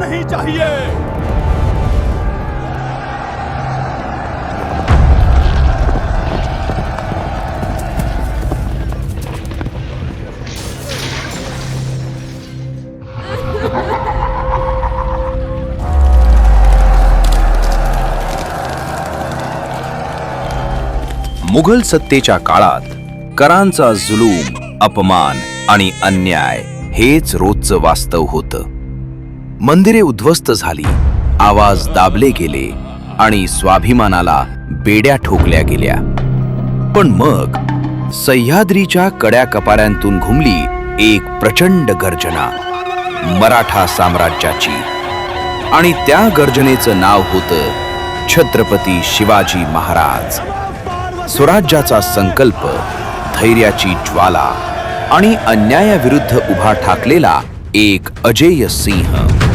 नहीं चाहिए। मुघल सत्तेच्या काळात करांचा जुलूम, अपमान आणि अन्याय हेच रोजचं वास्तव होतं. मंदिरे उद्ध्वस्त झाली, आवाज दाबले गेले आणि स्वाभिमानाला बेड्या ठोकल्या गेल्या. पण मग सह्याद्रीच्या कड्या कपाऱ्यांतून घुमली एक प्रचंड गर्जना, मराठा साम्राज्याची. आणि त्या गर्जनेचं नाव होतं छत्रपती शिवाजी महाराज. स्वराज्याचा संकल्प, धैर्याची ज्वाला आणि अन्यायाविरुद्ध उभा ठाकलेला एक अजेय सिंह.